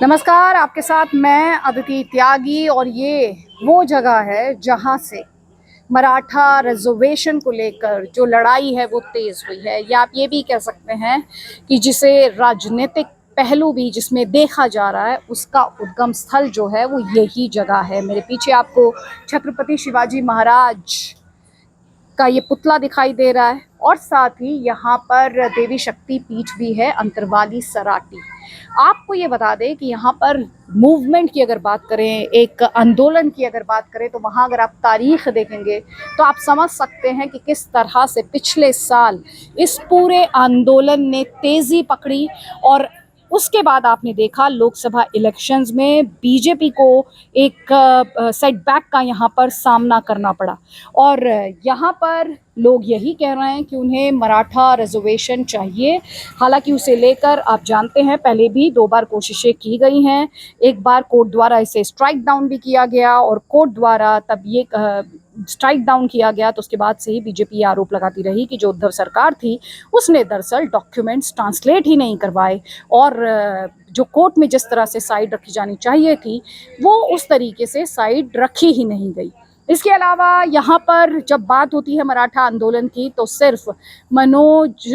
नमस्कार, आपके साथ मैं अदिति त्यागी और ये वो जगह है जहां से मराठा रिजर्वेशन को लेकर जो लड़ाई है वो तेज हुई है, या आप ये भी कह सकते हैं कि जिसे राजनीतिक पहलू भी जिसमें देखा जा रहा है उसका उद्गम स्थल जो है वो यही जगह है। मेरे पीछे आपको छत्रपति शिवाजी महाराज का ये पुतला दिखाई दे रहा है और साथ ही यहाँ पर देवी शक्ति पीठ भी है अंतरवाली सराटी। आपको ये बता दें कि यहाँ पर मूवमेंट की अगर बात करें, एक आंदोलन की अगर बात करें, तो वहाँ अगर आप तारीख देखेंगे तो आप समझ सकते हैं कि किस तरह से पिछले साल इस पूरे आंदोलन ने तेज़ी पकड़ी और उसके बाद आपने देखा लोकसभा इलेक्शंस में बीजेपी को एक सेटबैक का यहाँ पर सामना करना पड़ा। और यहाँ पर लोग यही कह रहे हैं कि उन्हें मराठा रिजर्वेशन चाहिए। हालांकि उसे लेकर आप जानते हैं पहले भी 2 बार कोशिशें की गई हैं। एक बार कोर्ट द्वारा इसे स्ट्राइक डाउन भी किया गया और कोर्ट द्वारा तब ये स्ट्राइक डाउन किया गया, तो उसके बाद से ही बीजेपी ये आरोप लगाती रही कि जो उद्धव सरकार थी उसने दरअसल डॉक्यूमेंट्स ट्रांसलेट ही नहीं करवाए और जो कोर्ट में जिस तरह से साइड रखी जानी चाहिए थी वो उस तरीके से साइड रखी ही नहीं गई। इसके अलावा यहाँ पर जब बात होती है मराठा आंदोलन की तो सिर्फ मनोज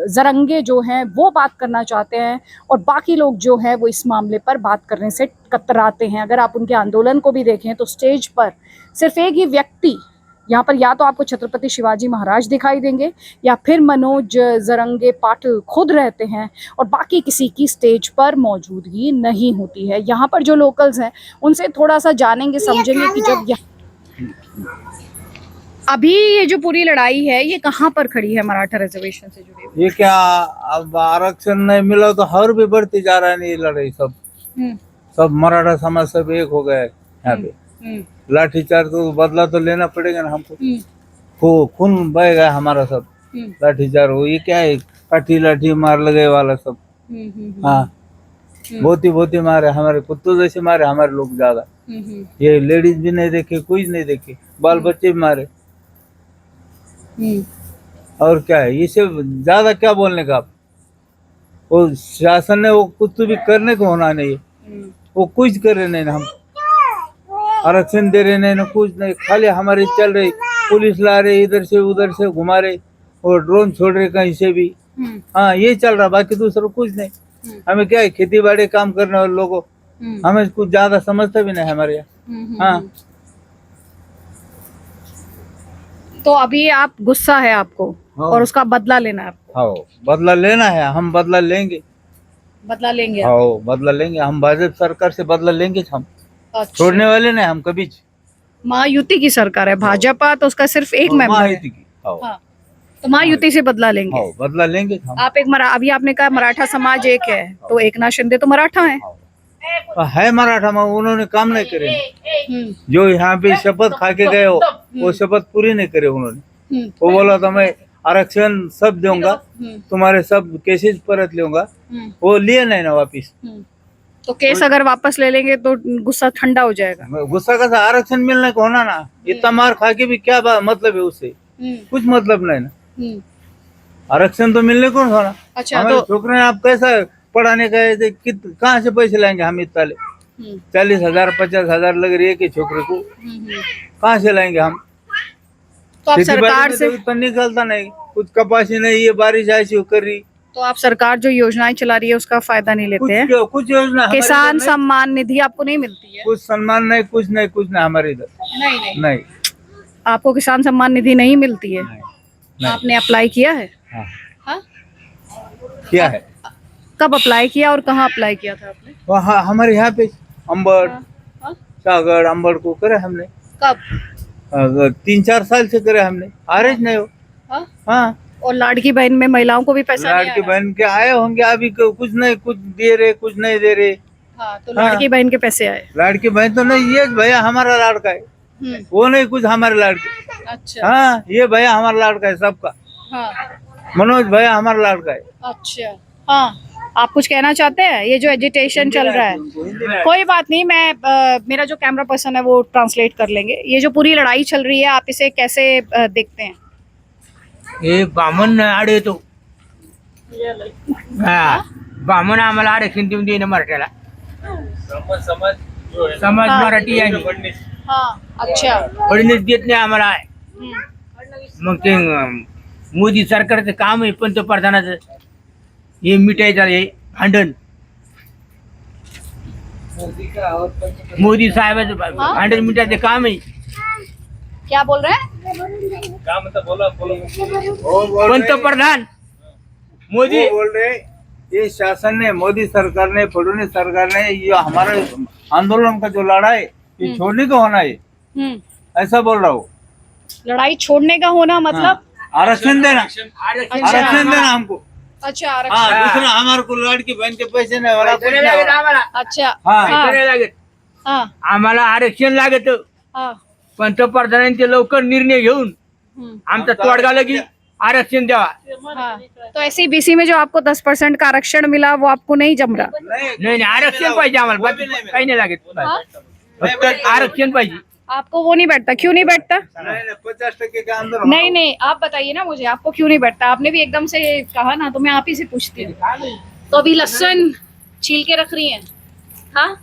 जरंगे जो हैं वो बात करना चाहते हैं और बाकी लोग जो हैं वो इस मामले पर बात करने से कतराते हैं। अगर आप उनके आंदोलन को भी देखें तो स्टेज पर सिर्फ एक ही व्यक्ति यहाँ पर या तो आपको छत्रपति शिवाजी महाराज दिखाई देंगे या फिर मनोज जरंगे पाटिल खुद रहते हैं और बाकी किसी की स्टेज पर मौजूदगी नहीं होती है। यहाँ पर जो लोकल्स हैं उनसे थोड़ा सा जानेंगे, समझेंगे कि जब अभी ये जो पूरी लड़ाई है ये कहाँ पर खड़ी है मराठा रिजर्वेशन से जुड़ी हुई? ये क्या, अब आरक्षण नहीं मिला तो हर भी बढ़ती जा रहा है। ये लड़ाई सब मराठा समाज सब एक हो गए यहाँ पे। लाठीचार्ज तो बदला तो लेना पड़ेगा ना हमको। खून बह गया हमारा सब। लाठीचार्ज हो, ये क्या है, काठी लाठी मार लगे वाला सब। हाँ, बहुत ही मारे, हमारे कुत्तों जैसे मारे हमारे लोग ज्यादा। ये लेडीज भी नहीं देखे, कुछ नहीं देखे, बाल बच्चे भी मारे। और क्या है, ये सब ज्यादा क्या बोलने का। वो शासन ने वो कुछ भी करने को होना नहीं, वो कुछ कर रहे नहीं ना। हम आरक्षण दे रहे नहीं ना, कुछ नहीं, खाली हमारी चल रही। पुलिस ला रहे, इधर से उधर से घुमा रहे और ड्रोन छोड़ रहे कहीं से भी। हाँ, ये चल रहा, बाकी दूसरा कुछ नहीं। हमें क्या है, खेती बाड़ी काम करने वाले लोगों, हमें कुछ ज्यादा समझता भी नहीं हमारे यहाँ। हाँ, तो अभी आप गुस्सा है आपको और उसका बदला लेना है आपको? हाँ, बदला लेना है, हम बदला लेंगे। बदला लेंगे? हाँ, बदला लेंगे हम, भाजपा सरकार से बदला लेंगे हम। अच्छा। छोड़ने वाले नहीं हम कभी। महायुति की सरकार है, भाजपा तो उसका सिर्फ एक मेंबर है। हाँ, तो महायुति से बदला लेंगे। हाँ, बदला लेंगे हम। आप एक अभी आपने कहा मराठा समाज एक है, तो एकनाथ शिंदे तो मराठा है मराठा में, उन्होंने काम नहीं करे। जो यहाँ पे शपथ खा के गए हो वो शपथ पूरी नहीं करे उन्होंने। वो बोला था मैं आरक्षण सब दूंगा, तुम्हारे सब केसेस परत लूंगा, वो लिए नहीं ना वापिस। तो केस अगर वापस ले लेंगे तो गुस्सा ठंडा हो जाएगा। गुस्सा का आरक्षण मिलने को होना ना, इतना मार खा के भी क्या मतलब है उससे, कुछ मतलब नहीं ना। आरक्षण तो मिलने को होना। अच्छा, तो छोकरे आप कैसा पढ़ाने का, कहाँ से पैसे लाएंगे हम इतना? 40,000 50,000 लग रही है कि छोकरे को, कहाँ से लाएंगे हम? तो आप सरकार से तो निकलता नहीं, कुछ कपासी नहीं, ये बारिश ऐसी कर रही। तो आप सरकार जो योजनाएं चला रही है उसका फायदा नहीं लेते हैं? कुछ योजना किसान सम्मान निधि आपको नहीं मिलती है? कुछ सम्मान नहीं, कुछ नहीं हमारे इधर। नहीं, आपको किसान सम्मान निधि नहीं मिलती है? आपने अप्लाई किया है? हाँ? क्या है? कब अप्लाई किया और कहाँ अप्लाई किया था आपने? वहाँ हमारे यहाँ पे अंबड़, सागर अंबड़ को करे हमने। कब? 3-4 साल से करे हमने, आ रहे नहीं हो। हाँ, और लाड़की बहन में महिलाओं को भी पैसा नहीं लाड़की बहन के आए होंगे, अभी कुछ नहीं, कुछ दे रहे, कुछ नहीं दे रहे। हाँ, तो लाड़की बहन के पैसे आए? लाड़की बहन तो नहीं, ये भैया हमारा लाड़का है, वो नहीं कुछ हमारे लाड़के। अच्छा। हाँ, ये भैया हमारा लाड़का है सबका। हाँ। मनोज भैया हमारा लाड़का है। अच्छा। हाँ, आप कुछ कहना चाहते हैं? ये जो एजिटेशन चल रहा है, कोई बात नहीं, मैं मेरा जो कैमरा पर्सन है वो ट्रांसलेट कर लेंगे। ये जो पूरी लड़ाई चल रही है आप इसे कैसे देखते हैं? ये बामन आड़े तो बामण आम्हाला आरक्षण देऊन देईन मराठ्याला. समाज हाँ. मराठी आहे, हाँ अच्छा. फडणवीस देत नाही आम्हाला. हम्म. मग ते मोदी सरकारचं काम आहे पंतप्रधानाचं हे मिटायचं आहे भांडण. मोदी साहेबाचं भांडण मिटायचं काम आहे. क्या बोल रहे हैं? पंतप्रधान मोदी वो बोल रहे ये शासन ने, मोदी सरकार ने, फडणवीस सरकार ने ये हमारा आंदोलन का जो लड़ाई ये छोड़ने को होना है, हम्म. ऐसा बोल रहा हूँ. लड़ाई छोड़ने का होना मतलब? आरक्षण देना, आरक्षण आरक्षण देना हमको. अच्छा हाँ, आरक्षण. दूसरा हमारे को लाड़की बहन के पैसे नहीं वाला कुछ नहीं वाला. आम्हाला अच्छा. हाँ. हाँ. नाही लागत. हाँ. आम्हाला आरक्षण लागत. हाँ. पंतप्रधानांचे लवकर निर्णय घेऊन हम्म. आमचा तोडगा लगी आरक्षण द्यावा. हाँ. तो ऐसे बीसी में जो आपको 10% का आरक्षण मिला वो आपको नहीं जम रहा? नहीं, नाही आरक्षण पाहिजे आम्हाला, बाकी काही नाही लागत. हाँ? फक्त आरक्षण पाहिजे. आपको वो नहीं बैठता? क्यों नहीं बैठता? नहीं, 50% के अंदर नहीं नहीं, आप बताइए ना मुझे, आपको क्यों नहीं बैठता? आपने भी एकदम से कहा ना, तो मैं आप ही से पूछती हूँ. तो अभी लहसुन छील के रख रही हैं? हाँ,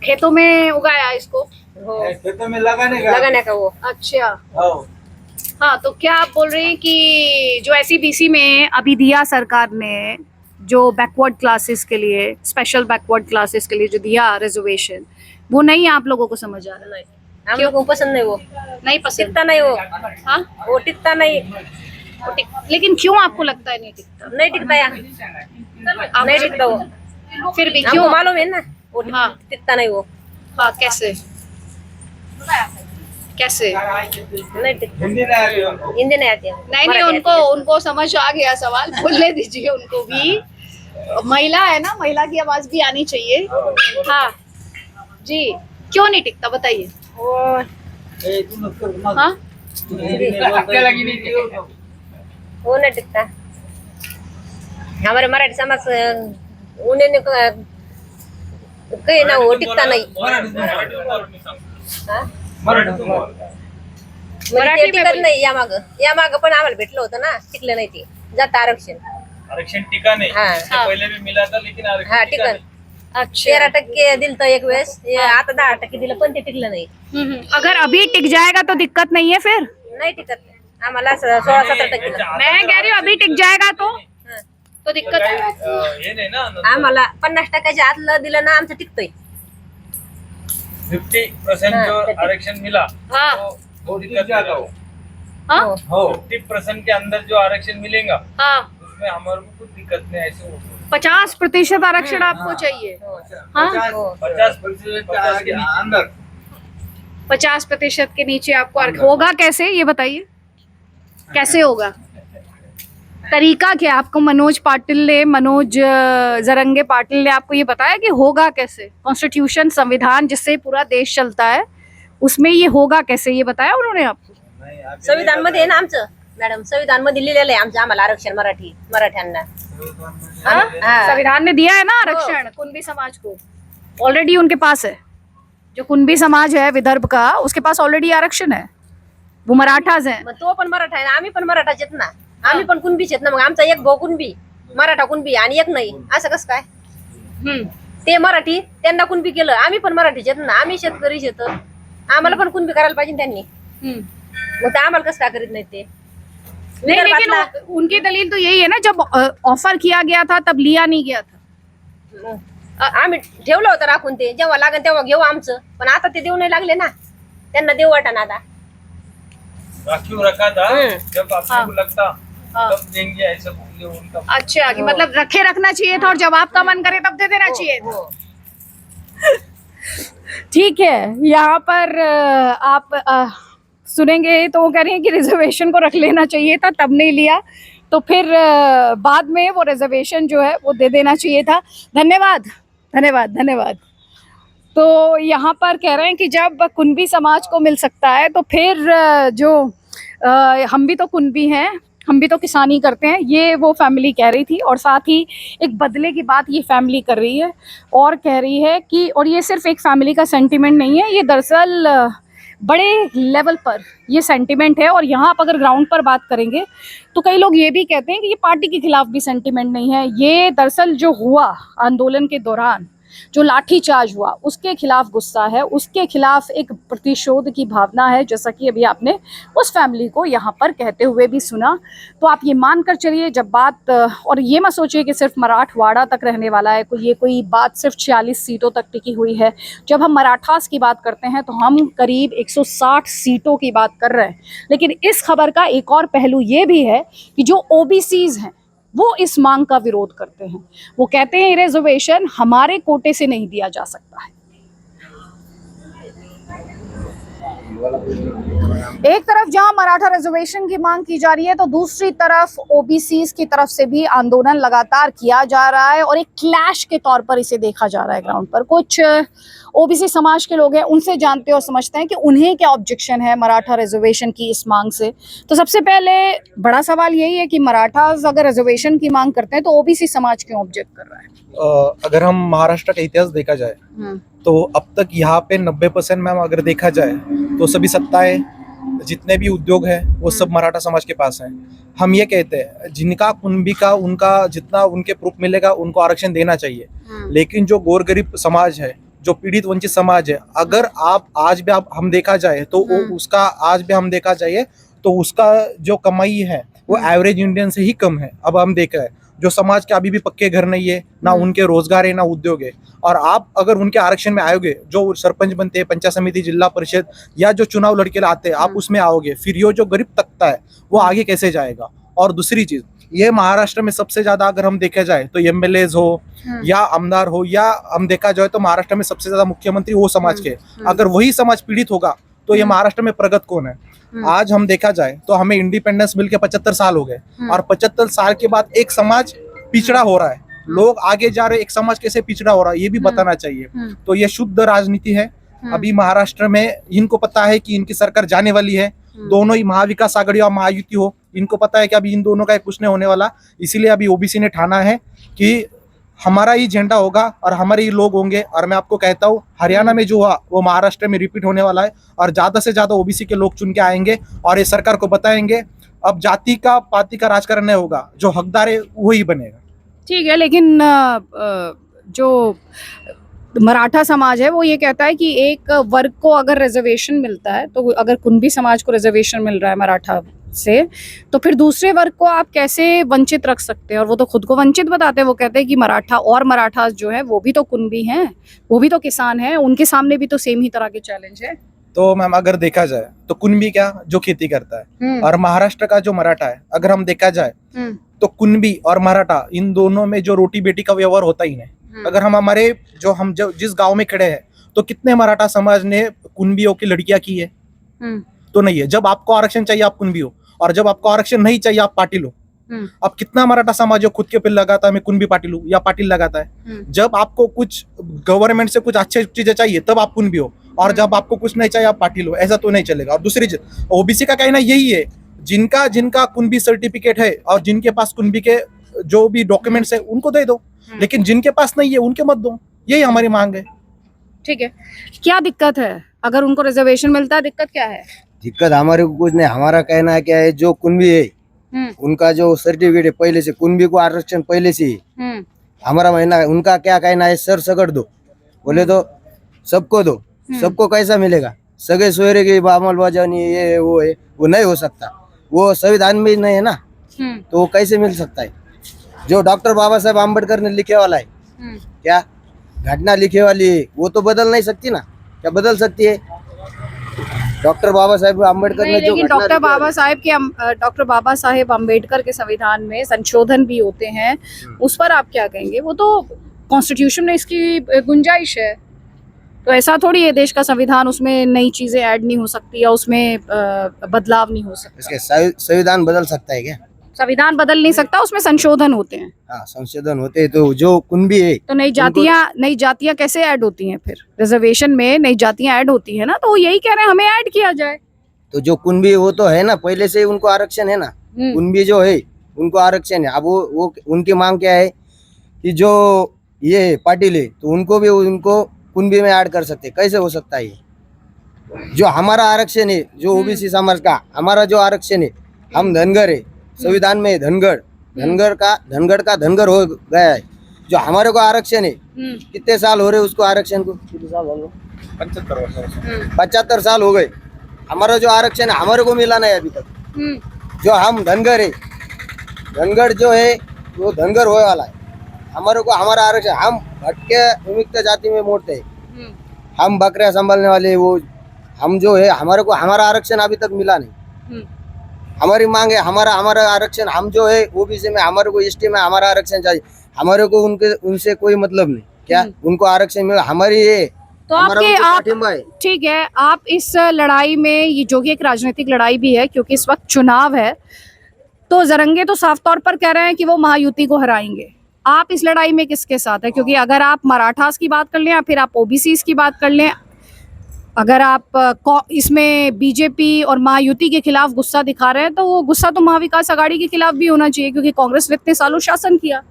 खेतों में उगाया इसको? खेतों में लगाने का. वो अच्छा. हाँ. हाँ, तो क्या आप बोल रहे हैं कि जो ऐसी बीसी में अभी दिया सरकार ने, जो बैकवर्ड क्लासेस के लिए, स्पेशल बैकवर्ड क्लासेस के लिए जो दिया रिजर्वेशन, वो नहीं आप लोगों को समझ आ रहा? नहीं, हम लोगों को पसंद नहीं, वो नहीं पसंद? टिकता नहीं वो. हाँ, वो टिकता नहीं. लेकिन क्यों आपको लगता है नहीं टिकता? नहीं टिकता यार, नहीं टिकता वो. फिर भी हमको क्यों? मालूम है ना वो हाँ. टिकता नहीं वो. हाँ, कैसे कैसे? नहीं टिकता. हिंदी नहीं आती उनको. हिंदी नहीं आती है. नहीं नहीं, उनको उनको समझ आ गया सवाल, बोलने दीजिए उनको भी. महिला है ना, महिला की आवाज भी आनी चाहिए. हाँ जी, क्यों नहीं टिकता बताइए? वो हाँ, वो नहीं टिकता. हमारे मराठी समाज उन्हें कहीं ना वो टिकता नहीं. हाँ? मराठी म्हणजे ते में टिकत बोल. नाही. या माग पण आम्हाला भेटलं होतं ना, टिकलं नाही ते. जात आरक्षण. आरक्षण टिका नहीं. हाँ. इससे हाँ. पहले भी मिला था लेकिन आरक्षण हा टिका टिकन. नहीं. अच्छा. 13% दिलं तर एक वेळेस, आता 10% दिलं पण ते टिकलं नाही. अगर अभी टिक जाएगा तो दिक्कत नहीं है फिर? नाही टिकत. आम्हाला 16-17% दिलं. मैं कह रही हूँ अभी टिक जाएगा तो हं. तो दिक्कत है. ये नहीं ना आम्हाला 50% आतलं दिलं ना, आमचं टिकतोय. 50% हाँ, जो 50. आरक्षण मिला हाँ. तो वो दिक्कत नहीं था. हाँ हो. 50% के अंदर जो आरक्षण मिलेगा हाँ, उसमें हमारे को कुछ दिक्कत नहीं. ऐसे हो 50% आरक्षण आपको चाहिए? हाँ, 50% के नीचे. अंदर 50% के नीचे आपको होगा कैसे, ये बताइए कैसे होगा? तरीका क्या है? आपको मनोज जरंगे पाटिल ने आपको ये बताया कि होगा कैसे? कॉन्स्टिट्यूशन, संविधान जिससे पूरा देश चलता है, उसमें ये होगा कैसे, ये बताया उन्होंने आपको? नहीं, अभी संविधान मध्ये आहे ना आमचं मॅडम, संविधान मध्ये लिहिलेलं आहे आमचं, आम्हाला आरक्षण मराठ्यांना. हाँ? हाँ. संविधान ने दिया है ना आरक्षण कुणबी समाज को, ऑलरेडी उनके पास है. जो कुणबी समाज है विदर्भ का, उसके पास ऑलरेडी आरक्षण है. वो मराठाज हैं. मग तो पण मराठा आहे ना, आम्ही पण मराठाच आहेत ना, आम्ही पण कुणबीच आहेत ना. मग आमचा एक भाऊ कुणबी, मराठा कुणबी आणि एक नाही, असं कसं काय? हम्म. ते मराठी, त्यांना कुणबी केलं. आम्ही पण मराठीच आहेत ना, आम्ही शेतकरी शेत, आम्हाला पण कुणबी करायला पाहिजे ना त्यांनी. हम्म. मग ते आम्हाला कसं काय करीत नाही ते? नहीं, लेकिन उनकी दलील तो यही है ना, जब ऑफर किया गया था तब लिया नहीं गया था. आम्ही ठेवलं होतं राखून, ते जेव्हा लागेल तेव्हा घेऊ आमचं. पण आता ते देऊ नाही लागले ना, त्यांना देऊ वाटाणा आता. राखीव रखा था. हम्म. जब आपको हाँ. लगता हाँ. तब देंगे ऐसा बोले उनका. अच्छा, कि मतलब रखे रखना चाहिए था और जब आपका मन करे तब दे देना चाहिए था. हो. ठीक है, यहाँ पर आप सुनेंगे तो वो कह रही हैं कि रिजर्वेशन को रख लेना चाहिए था, तब नहीं लिया, तो फिर बाद में वो रिजर्वेशन जो है वो दे देना चाहिए था. धन्यवाद धन्यवाद धन्यवाद. तो यहाँ पर कह रहे हैं कि जब कुणबी समाज को मिल सकता है तो फिर जो हम भी तो कुणबी हैं, हम भी तो किसानी करते हैं, ये वो फैमिली कह रही थी. और साथ ही एक बदले की बात ये फैमिली कर रही है और कह रही है कि, और ये सिर्फ एक फैमिली का सेंटिमेंट नहीं है, ये दरअसल बड़े लेवल पर ये सेंटिमेंट है। और यहाँ आप अगर ग्राउंड पर बात करेंगे तो कई लोग ये भी कहते हैं कि ये पार्टी के खिलाफ भी सेंटिमेंट नहीं है, ये दरअसल जो हुआ आंदोलन के दौरान जो लाठीचार्ज हुआ उसके खिलाफ गुस्सा है, उसके खिलाफ एक प्रतिशोध की भावना है, जैसा कि अभी आपने उस फैमिली को यहाँ पर कहते हुए भी सुना। तो आप ये मान कर चलिए जब बात, और ये मत सोचिए कि सिर्फ मराठवाड़ा तक रहने वाला है ये कोई बात सिर्फ 46 सीटों तक टिकी हुई है। जब हम मराठास की बात करते हैं तो हम करीब 160 सीटों की बात कर रहे हैं। लेकिन इस खबर का एक और पहलू ये भी है कि जो ओबीसीज हैं वो इस मांग का विरोध करते हैं। वो कहते हैं रिजर्वेशन हमारे कोटे से नहीं दिया जा सकता है। एक तरफ जहां मराठा रिजर्वेशन की मांग की जा रही है तो दूसरी तरफ ओबीसीज की तरफ से भी आंदोलन लगातार किया जा रहा है और एक क्लैश के तौर पर इसे देखा जा रहा है ग्राउंड पर। कुछ ओबीसी समाज के लोग हैं, उनसे जानते और समझते हैं कि उन्हें क्या ऑब्जेक्शन है मराठा रिजर्वेशन की इस मांग से। तो सबसे पहले बड़ा सवाल यही है कि मराठास अगर रिजर्वेशन की मांग करते हैं तो ओबीसी समाज क्यों ऑब्जेक्ट कर रहा है? अगर हम महाराष्ट्र का इतिहास देखा जाए तो अब तक यहाँ पे 90% मैम अगर देखा जाए तो सभी सत्ताएं जितने भी उद्योग है वो सब मराठा समाज के पास हैं। हम ये कहते हैं जिनका कुनबी का उनका जितना उनके प्रूफ मिलेगा उनको आरक्षण देना चाहिए, लेकिन जो गौर गरीब समाज है, जो पीड़ित वंचित समाज है, अगर आप आज भी आप हम देखा जाए तो उसका आज भी हम देखा जाए तो उसका जो कमाई है वो एवरेज इंडियन से ही कम है। अब हम देख रहे हैं जो समाज के अभी भी पक्के घर नहीं है, ना उनके रोजगार है, ना उद्योग है, और आप अगर उनके आरक्षण में आओगे, जो सरपंच बनते हैं, पंचायत समिति, जिला परिषद या जो चुनाव लड़के आते हैं, आप उसमें आओगे, फिर ये जो गरीब तबका है वो आगे कैसे जाएगा? और दूसरी चीज, ये महाराष्ट्र में सबसे ज्यादा अगर हम देखा जाए तो एमएलएज हो या आमदार हो, या हम देखा जाए तो महाराष्ट्र में सबसे ज्यादा मुख्यमंत्री वो समाज के, अगर वही समाज पीड़ित होगा तो ये महाराष्ट्र में प्रगत कौन है? आज हम देखा जाए तो हमें इंडिपेंडेंस मिल के 75 साल हो गए, और 75 साल के बाद एक समाज पिछड़ा हो रहा है, लोग आगे जा रहे, एक समाज कैसे पिछड़ा हो रहा है ये भी बताना चाहिए। तो ये शुद्ध राजनीति है। अभी महाराष्ट्र में इनको पता है कि इनकी सरकार जाने वाली है, दोनों ही महाविकास आघाड़ी और महायुति हो, इनको पता है कि अभी इन दोनों का कुछ नहीं होने वाला, इसीलिए अभी ओबीसी ने ठाना है कि हमारा ही झंडा होगा और हमारे ही लोग होंगे। और मैं आपको कहता हूँ हरियाणा में जो हुआ वो महाराष्ट्र में रिपीट होने वाला है, और ज्यादा से ज्यादा ओबीसी के लोग चुन के आएंगे और ये सरकार को बताएंगे अब जाति का पाति का राजकारण नहीं होगा, जो हकदार है वही बनेगा। ठीक है, लेकिन जो मराठा समाज है वो ये कहता है कि एक वर्ग को अगर रिजर्वेशन मिलता है, तो अगर कुनबी समाज को रिजर्वेशन मिल रहा है मराठा से, तो फिर दूसरे वर्ग को आप कैसे वंचित रख सकते हैं? और वो तो खुद को वंचित बताते हैं। वो कहते हैं कि मराठा और मराठा जो है वो भी तो कुनबी हैं, वो भी तो किसान हैं, उनके सामने भी तो सेम ही तरह के चैलेंज है। तो मैम अगर देखा जाए तो कुनबी क्या, जो खेती करता है, और महाराष्ट्र का जो मराठा है, अगर हम देखा जाए तो कुनबी और मराठा इन दोनों में जो रोटी बेटी का व्यवहार होता ही नहीं। अगर हम हमारे जो जिस गांव में खड़े हैं तो कितने मराठा समाज ने कुनबियों की लड़कियां की है? तो नहीं है। जब आपको आरक्षण चाहिए आप कुनबी हो, और जब आपको आरक्षण नहीं चाहिए आप पाटिल हो। अब कितना मराठा समाज जो खुद के पे लगाता है मैं कुनबी पाटिल हूँ या पाटिल लगाता है। जब आपको कुछ गवर्नमेंट से कुछ अच्छी चीजें चाहिए तब आप कुनबी हो, और जब आपको कुछ नहीं चाहिए आप पाटिल हो, ऐसा तो नहीं चलेगा। और दूसरी चीज, ओबीसी का कहना यही है, जिनका कुनबी सर्टिफिकेट है और जिनके पास कुनबी के जो भी डॉक्यूमेंट्स है उनको दे दो, लेकिन जिनके पास नहीं है उनके मत दो, यही हमारी मांग है। ठीक है, क्या दिक्कत है अगर उनको रिजर्वेशन मिलता है? दिक्कत क्या है? दिक्कत हमारे को कुछ नहीं, हमारा कहना क्या है, जो कुनबी है उनका जो सर्टिफिकेट है पहले से, कुनबी को आरक्षण पहले से ही हमारा महीना है, उनका क्या कहना है, सर सगड़ दो, बोले तो सबको दो। सबको कैसा मिलेगा? सगे सोयरे की अमलबजावनी ये वो है, वो नहीं हो सकता, वो संविधान में नहीं है ना, तो वो कैसे मिल सकता है? जो डॉक्टर बाबा साहेब आम्बेडकर ने लिखे वाला है, क्या घटना लिखे वाली है, वो तो बदल नहीं सकती ना? क्या बदल सकती है? डॉक्टर बाबा साहेब आम्बेडकर ने जो लेकिन डॉक्टर बाबा साहेब अम्बेडकर के संविधान में संशोधन भी होते हैं, उस पर आप क्या कहेंगे? वो तो कॉन्स्टिट्यूशन में इसकी गुंजाइश है, तो ऐसा थोड़ी है देश का संविधान उसमें नई चीजें ऐड नहीं हो सकती या उसमें बदलाव नहीं हो सकता। इसके संविधान बदल सकता है क्या? संविधान बदल नहीं सकता, उसमें संशोधन होते हैं। हाँ, संशोधन होते हैं, तो जो कुनबी है तो नई जातियां कैसे ऐड होती हैं? फिर रिजर्वेशन में नई जातियां ऐड होती है ना, तो यही कह रहे हैं हमें ऐड किया जाए। तो जो कुनबी वो तो है ना, पहले से उनको आरक्षण है ना, कुनबी जो है उनको आरक्षण है। अब वो उनकी मांग क्या है कि जो ये पाटिल है तो उनको भी उनको कुनबी में ऐड कर सकते, कैसे हो सकता है ये? जो हमारा आरक्षण है, जो ओबीसी समाज का हमारा जो आरक्षण है, हम धनगर है, संविधान में धनगढ़ का धनगर हो गया है। जो हमारे को आरक्षण है, कितने साल हो रहे उसको आरक्षण को? कितने साल हो गए? 75 साल हो गए। हमारा जो आरक्षण है हमारे को मिला नहीं अभी तक। जो हम धनगर है, धनगर जो है वो धनगर होने वाला है। हमारे को हमारा आरक्षण, हम भटके विमुक्त जाति में मोड़ते हैं, हम बकरियां संभालने वाले, वो हम जो है हमारे को हमारा आरक्षण अभी तक मिला नहीं। हमारी मांग है हमारा आरक्षण, हम जो है ओबीसी में, हमारे को एसटी में हमारा आरक्षण चाहिए। हमारे को उनसे कोई मतलब नहीं, क्या उनको आरक्षण मिला, हमारी ये तो आप ठीक है, आप इस लड़ाई में, ये जो कि एक राजनीतिक लड़ाई भी है क्योंकि इस वक्त चुनाव है, तो जरंगे तो साफ तौर पर कह रहे हैं कि वो महायुति को हराएंगे। आप इस लड़ाई में किसके साथ है? क्योंकि अगर आप मराठास की बात कर लें या फिर आप ओबीसीज की बात कर लें, अगर आप इसमें बीजेपी और महायुति के खिलाफ गुस्सा दिखा रहे हैं तो वो गुस्सा तो महाविकास आघाड़ी के खिलाफ भी होना चाहिए, क्योंकि कांग्रेस ने इतने सालों शासन किया।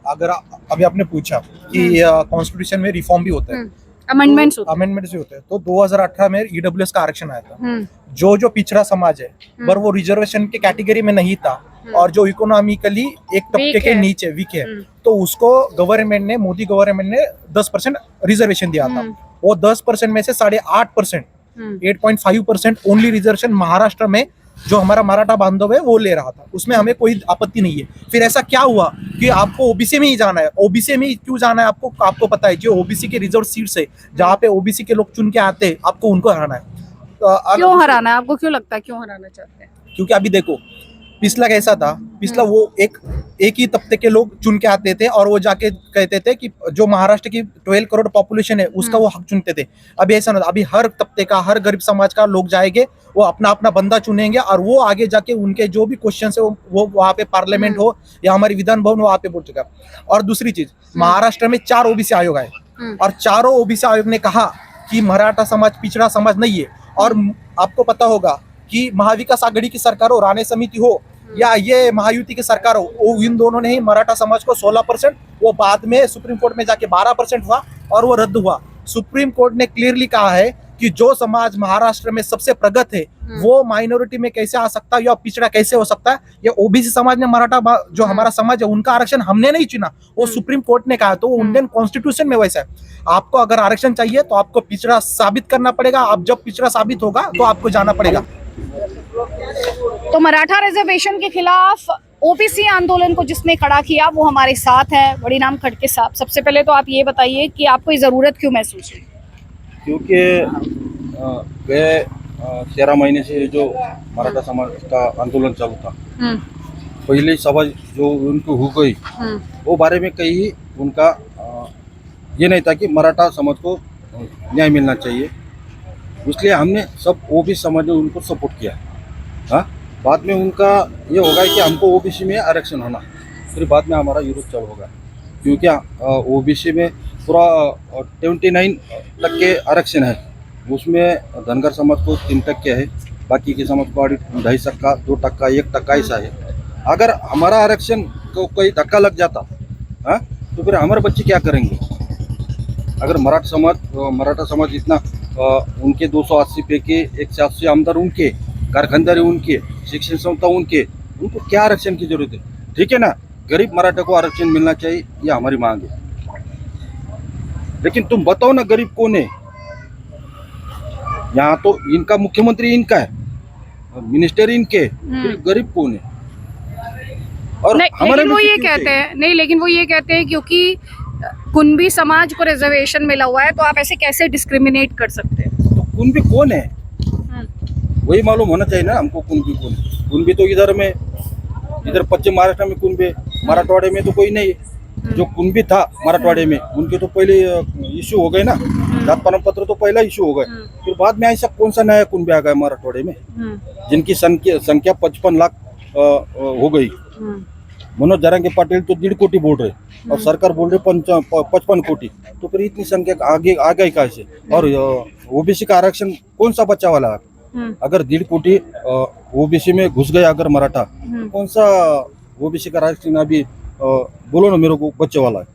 अगर अभी आपने पूछा कि कॉन्स्टिट्यूशन में रिफॉर्म भी होता है, अमेंडमेंट्स भी होते हैं, तो 2018 में ईडब्ल्यूएस का आरक्षण आया था। जो पिछड़ा समाज है पर वो रिजर्वेशन के कैटेगरी में नहीं था और जो इकोनॉमिकली एक तबके के नीचे वीक है, तो उसको गवर्नमेंट ने, मोदी गवर्नमेंट ने 10% रिजर्वेशन दिया था। वो 10% में से 8.5%, 8.5% ओनली रिजर्वेशन महाराष्ट्र में जो हमारा मराठा बांधव है वो ले रहा था। उसमें हमें कोई आपत्ति नहीं है। फिर ऐसा क्या हुआ कि आपको ओबीसी में ही जाना है? ओबीसी में क्यों जाना है? आपको पता है जो ओबीसी के रिजर्व सीट्स है, जहाँ पे ओबीसी के लोग चुन के आते हैं, आपको उनको हराना है। क्यों हराना है? आपको क्यों लगता है क्यों हराना चाहते हैं? क्योंकि अभी देखो पिछला कैसा था, पिछला वो एक ही तबके के लोग चुन के आते थे और वो जाके कहते थे कि जो महाराष्ट्र की 12 करोड़ पॉपुलेशन है उसका वो हक चुनते थे। अभी ऐसा नहीं, अभी हर तबके का, हर गरीब समाज का लोग जाएंगे, वो अपना अपना बंदा चुनेंगे और वो आगे जाके उनके जो भी क्वेश्चन है वो वहाँ पे पार्लियामेंट हो या हमारी विधान भवन वहाँ पे बोल चुका। और दूसरी चीज, महाराष्ट्र में 4 ओबीसी आयोग आए और चारों ओबीसी आयोग ने कहा कि मराठा समाज पिछड़ा समाज नहीं है। और आपको पता होगा कि महाविकास आघाड़ी की सरकार हो, राणे समिति हो या ये महायुति की सरकार हो, वो इन दोनों ने ही मराठा समाज को 16%, वो बाद में सुप्रीम कोर्ट में जाके 12% हुआ और वो रद्द हुआ। सुप्रीम कोर्ट ने क्लियरली कहा है कि जो समाज महाराष्ट्र में सबसे प्रगत है वो माइनॉरिटी में कैसे आ सकता है या पिछड़ा कैसे हो सकता है? ये ओबीसी समाज ने, मराठा जो हमारा समाज है उनका आरक्षण हमने नहीं चुना, वो सुप्रीम कोर्ट ने कहा। तो वो इंडियन कॉन्स्टिट्यूशन में वैसा है। आपको अगर आरक्षण चाहिए तो आपको पिछड़ा साबित करना पड़ेगा। अब जब पिछड़ा साबित होगा तो आपको जाना पड़ेगा। तो मराठा रिजर्वेशन के खिलाफ ओबीसी आंदोलन को जिसने खड़ा किया वो हमारे साथ है बड़ी नाम खड़के साहब। सबसे पहले तो आप ये बताइए कि आपको ये जरूरत क्यों महसूस हुई? क्योंकि गए 13 महीने से जो मराठा समाज का आंदोलन चालू था, पहली सभा जो उनको हो गई वो बारे में कहीं उनका ये नहीं था कि मराठा समाज को न्याय मिलना चाहिए, इसलिए हमने सब ओबीसी समाज ने उनको सपोर्ट किया। हाँ, बाद में उनका ये होगा कि हमको ओबीसी में आरक्षण होना, फिर बाद में हमारा विरोध चालू होगा। क्योंकि ओबीसी में पूरा 29% आरक्षण है, उसमें धनगर समाज को 3% है, बाकी के समाज को 2.5%, 2%, 1% ऐसा है। अगर हमारा आरक्षण को कोई धक्का लग जाता, हाँ, तो फिर हमारे बच्चे क्या करेंगे? अगर मराठा समाज इतना उनके 280 पे के 180 आमदार उनके, कारखानदारी उनके, शिक्षण संस्था उनके, उनको क्या आरक्षण की जरूरत है? ठीक है ना, गरीब मराठा को आरक्षण मिलना चाहिए, ये हमारी मांग है। लेकिन तुम बताओ ना, गरीब कौन है? यहाँ तो इनका मुख्यमंत्री इनका है, मिनिस्टर इनके, फिर गरीब कौन है? और लेकिन वो ये कहते हैं, नहीं, लेकिन वो ये कहते हैं क्योंकि कुनबी समाज को रिजर्वेशन मिला हुआ है तो आप ऐसे कैसे डिस्क्रिमिनेट कर सकते हैं? तो कुनबी कौन है वही मालूम होना चाहिए ना हमको। कुनबी कौन है? कुनबी तो इधर पश्चिम महाराष्ट्र में कुनबी, मराठवाड़े में तो कोई नहीं। जो कुनबी था मराठवाड़े में उनके तो पहले इश्यू हो गए ना, जात प्रमाण पत्र तो पहला इश्यू हो गए, फिर बाद में ऐसा कौन सा नया कुनबी आ गया मराठवाड़े में जिनकी संख्या 55 लाख हो गई। मनोज जरांगे पाटिल तो 1.5 कोटी बोल रहे और सरकार बोल रहे 55 कोटी, तो फिर इतनी संख्या आगे आ गई कैसे? और ओबीसी का आरक्षण कौन सा बच्चा वाला है? अगर 1.5 कोटी ओबीसी में घुस गया अगर मराठा, तो कौन सा ओबीसी का आरक्षण अभी बोलो ना मेरे को बच्चे वाला है?